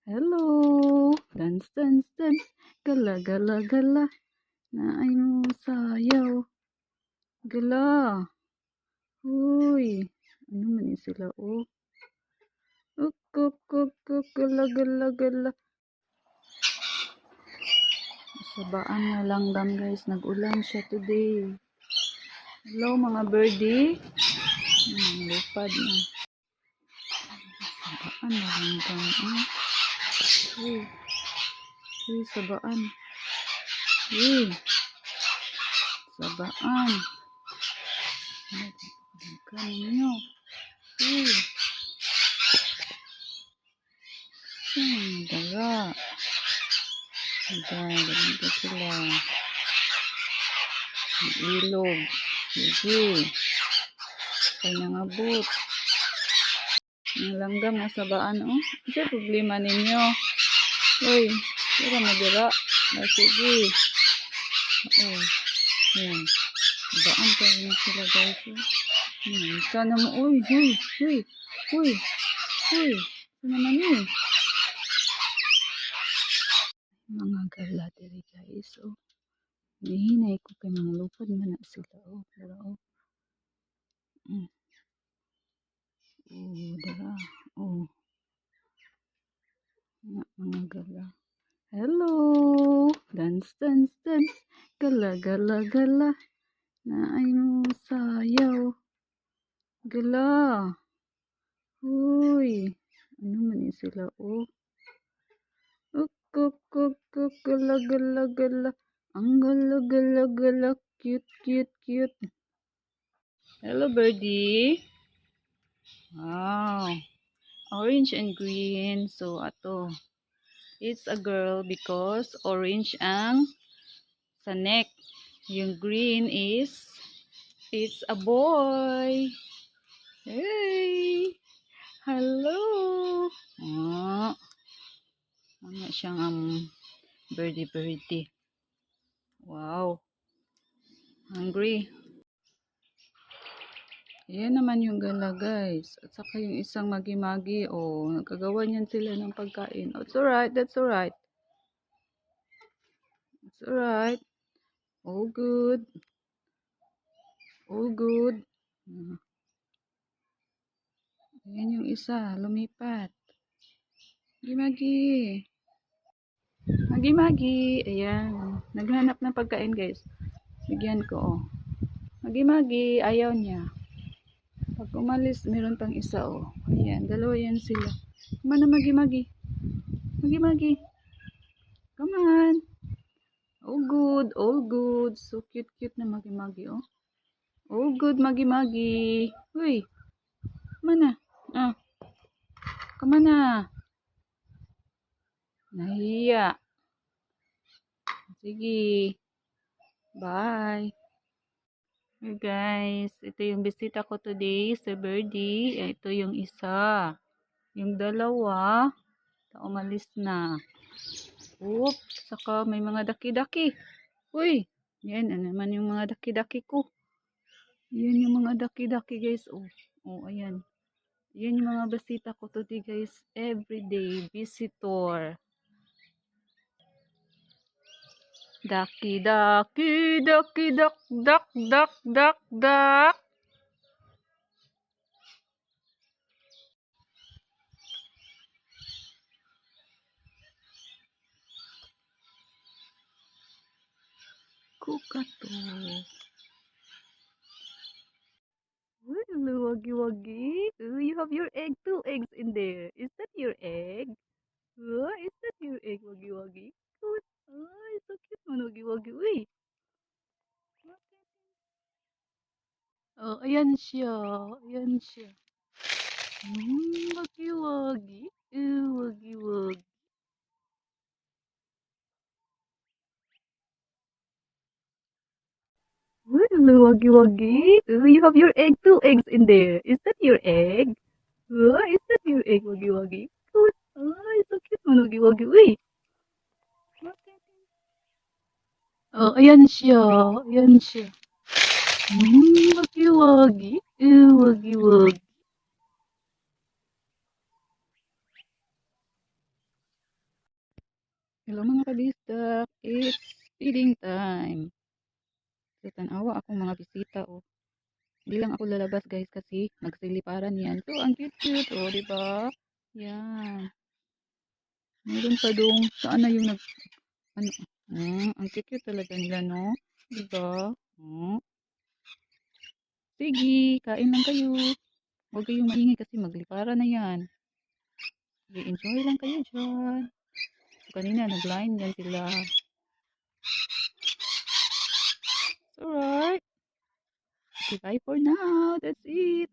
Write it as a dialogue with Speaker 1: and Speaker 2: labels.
Speaker 1: Hello, dance, dance, dance, gala, gala, gala, naay mo sayaw, gala, huy, ano man yun sila, uk, gala, gala, gala, sabaan na lang dam guys, nag-ulan siya today. Hello mga birdie, lupad na, sabaan na lang dam, sabaan, sabaan, kanyo, dala, ganito sila, ilog, sige, kanya nga boot, ang langgam na sabaan, kasi problema ninyo, uy, tira madira, sige, yan, sabaan kayo sila guys, sana mo, uy, sana naman mga gala diri guys, hihinay ko kay mga lupad man na sila, pero, dara, mga gala. Hello, dance, dance, dance, gala, gala, gala, naay mo sayaw, gala, huy, ano man yun sila, gala, gala, gala, ang gala, gala, gala, cute, cute, cute. Hello birdie. Wow, orange and green, so ato, it's a girl because orange ang sa neck. Yung green is, it's a boy. Hey! Hello! Ano siyang birdie. Wow! Hungry. Yan naman yung gala guys. At saka yung isang magi-magi. Nagkagawa niyan sila ng pagkain. It's alright, that's alright. It's alright. All good. All good. Ayan yung isa, lumipat. Magi-magi. Magi-magi. Ayan. Naghanap ng pagkain guys. Bigyan ko, Magi-magi. Ayaw niya. Pag umalis, meron pang isa, Ayan. Dalawa yan sila. Come on na magi-magi. Magi-magi. Come on. All good. So cute na magi-magi, All good magi-magi. Uy. Come on na. Come on na. Nahiya. Sige. Bye. Hey guys, ito yung bisita ko today sa birdie. Ito yung isa. Yung dalawa, umalis na. Saka may mga daki-daki. Uy, yan, ano naman yung mga daki-daki ko. Yan yung mga daki-daki guys. Ayan. Yan yung mga bisita ko today guys. Everyday visitor. Daki-daki, dak, dak. Kukato. Wagi-wagi. You have your egg, 2 eggs in there. Is that your egg? Is that your egg, wagi-wagi? So cute man, wagi-wagi. Uy. Ayan siya. Wagi-wagi. Wagi-wagi. Wagi-wagi. You have your egg, 2 eggs in there. Is that your egg? Is that your egg, wagi-wagi? So cute man, wagi-wagi. Uy. Ayan siya. Wagi-wagi. Wagi-wagi. Hello mga kabisdak, it's feeding time. So, tanawa akong mga bisita, oh. Hindi lang ako lalabas guys kasi nagsiliparan yan. So, ang cute-cute, oh, di ba? Yan. Meron pa dong, saan na yung ano, ang cute-cute talaga nila, no? Di ba? Sige, kain lang kayo. Huwag kayong maingay kasi magliparan na yan. Sige, enjoy lang kayo dyan. So, kanina, nag-line yan sila. Alright. Okay, bye for now. That's it.